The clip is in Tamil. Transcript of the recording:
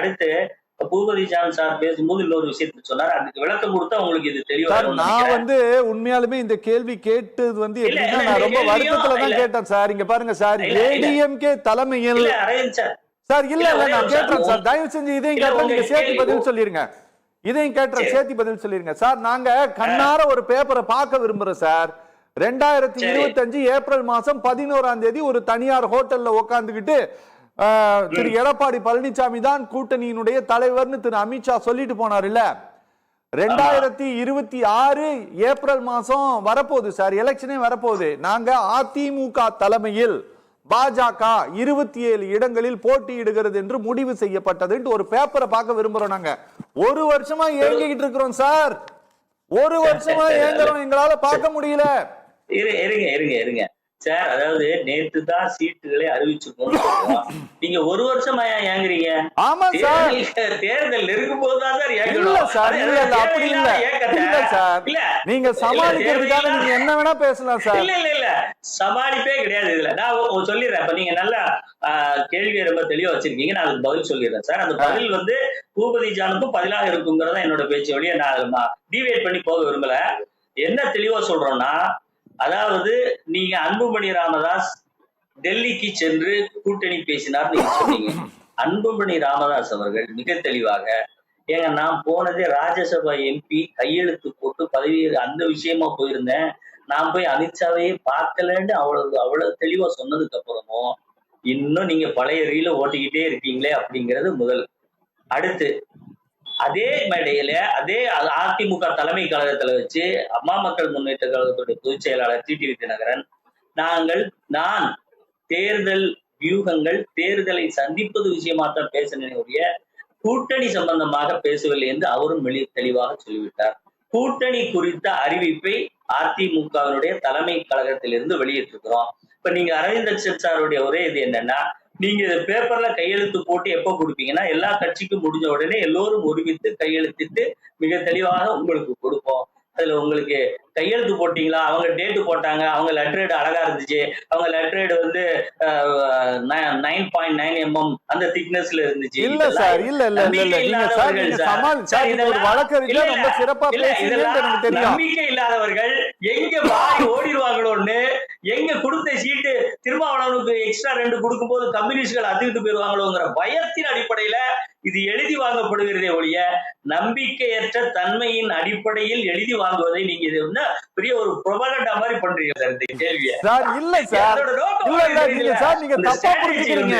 அடுத்து பூபதி ஜான் சார் பேசும்போது இன்னொரு விஷயத்தை சொன்னார். அதுக்கு விளக்கம் கொடுத்தா உங்களுக்கு இது தெளிவா சார். நான் உண்மையாலுமே இந்த கேள்வி கேட்டது எப்படின்னா நான் ரொம்ப வருத்தத்துல தான் கேட்டேன் சார். இங்க பாருங்க சார், ஏடிஎம்கே தலைமையில் சார் இல்ல நான் கேட்டேன் சார், தயவு செஞ்சு இதையும் கேட்டேன், நீங்க சேர்த்து பதில் சொல்லிருங்க. இதையும் கேட்டேன், சேர்த்து பதில் சொல்லிருங்க சார். நாங்க கண்ணார ஒரு பேப்பரை பார்க்க விரும்புறோம் சார். 2025 ஏப்ரல் மாசம் 11ஆம் தேதி ஒரு தனியார் ஹோட்டல்ல உட்கார்ந்துகிட்டு திரு எடப்பாடி பழனிசாமி தான் கூட்டணியினுடைய தலைவர்னு திரு அமித்ஷா சொல்லிட்டு போனார் இல்ல. 2026 ஏப்ரல் மாசம் வரப்போகுது சார், எலெக்ஷனே வரப்போகுது. நாங்க அதிமுக தலைமையில் பாஜக 27 இடங்களில் போட்டியிடுகிறது என்று முடிவு செய்யப்பட்டது ஒரு பேப்பரை பார்க்க விரும்புறோம். நாங்க ஒரு வருஷமா ஏங்கிக்கிட்டு இருக்கிறோம் சார், ஒரு வருஷமா ஏங்குறோம், எங்களால பார்க்க முடியல. இருங்க சார், அதாவது நேற்று தான் சீட்டுகளை அறிவிச்சிருக்கோம். நீங்க ஒரு வருஷமா ஏங்குறீங்க? ஆமா சார், தேர்தல் நெருங்கும் போதுதான் சார் இல்ல சார், இல்ல அப்படி இல்ல சார். நீங்க சமாளிக்கிறதுக்காக நீங்க என்ன வேணா பேசலாம் சார். இல்ல சமாளிப்பே கிடையாது இதுல. நான் சொல்லிடுறேன். இப்ப நீங்க நல்ல கேள்வியை ரொம்ப தெளிவா வச்சிருக்கீங்க, நான் அதுக்கு பதில் சொல்லிடுறேன் சார். அந்த பதில் பூபதி ஜானுக்கும் பதிலாக இருக்குங்கிறதா என்னோட பேச்சு வழியை நான் டிவேட் பண்ணி போக விரும்பல. என்ன தெளிவா சொல்றோம்னா, அதாவது நீங்க அன்புமணி ராமதாஸ் டெல்லிக்கு சென்று கூட்டணி பேசினார் நீங்க சொன்னீங்க. அன்புமணி ராமதாஸ் அவர்கள் மிக தெளிவாக, ஏங்க நான் போனதே ராஜ்யசபா எம்பி கையெழுத்து போட்டு பதவி அந்த விஷயமா போயிருந்தேன், நான் போய் அமித்ஷாவையே பார்க்கலன்னு அவ்வளவு தெளிவா சொன்னதுக்கு அப்புறமும் இன்னும் நீங்க பழைய ரீல ஓட்டிக்கிட்டே இருக்கீங்களே அப்படிங்கிறது முதல். அடுத்து அதே மேடையில அதே அதிமுக தலைமை கழகத்துல வச்சு அம்மா மக்கள் முன்னேற்ற கழகத்துடைய பொதுச் செயலாளர் டிடிவி தினகரன் நான் தேர்தல் வியூகங்கள் தேர்தலை சந்திப்பது விஷயமாத்தான் பேசினுடைய கூட்டணி சம்பந்தமாக பேசவில்லை என்று அவரும் தெளிவாக சொல்லிவிட்டார். கூட்டணி குறித்த அறிவிப்பை அதிமுகவினுடைய தலைமை கழகத்திலிருந்து வெளியிட்டிருக்கிறோம். இப்ப நீங்க அரவிந்தர் சாருடைய ஒரே இது என்னன்னா, நீங்க பேப்பர்ல கையெழுத்து போட்டு எப்ப கொடுப்பீங்கன்னா எல்லா கட்சிக்கும் முடிஞ்ச உடனே எல்லோரும் ஒருமித்து கையெழுத்திட்டு மிக தெளிவாக உங்களுக்கு கொடுப்போம். அதுல உங்களுக்கு கையெழுத்து போட்டீங்களா, அவங்க டேட்டு போட்டாங்க, அவங்க லெட்டரேடு அழகா இருந்துச்சு, அவங்க லெட்டரேடு 9.9 mm அந்த திக்னஸ்ல இருந்துச்சு. இல்ல சார், இல்ல நம்பிக்கை இல்லாதவர்கள் எங்க மாறி ஓடிடுவாங்களோன்னு, எங்க கொடுத்த சீட்டு திருமாவளவனுக்கு எக்ஸ்ட்ரா 2 கொடுக்கும் போது கம்யூனிஸ்ட்கள் அதிர்ந்து போயிருவாங்களோங்கிற பயத்தின் அடிப்படையில இது எழுதி வாங்கப்படுகிறதே ஒழிய நம்பிக்கையற்ற தன்மையின் அடிப்படையில் எழுதி வாங்குவதை நீங்க இது பெரிய ஒரு புரோபகண்டா மாதிரி பண்றீங்க சார் இந்த கேள்வியை. இல்ல சார், நீங்க தப்பா புரிஞ்சுக்கிறீங்க.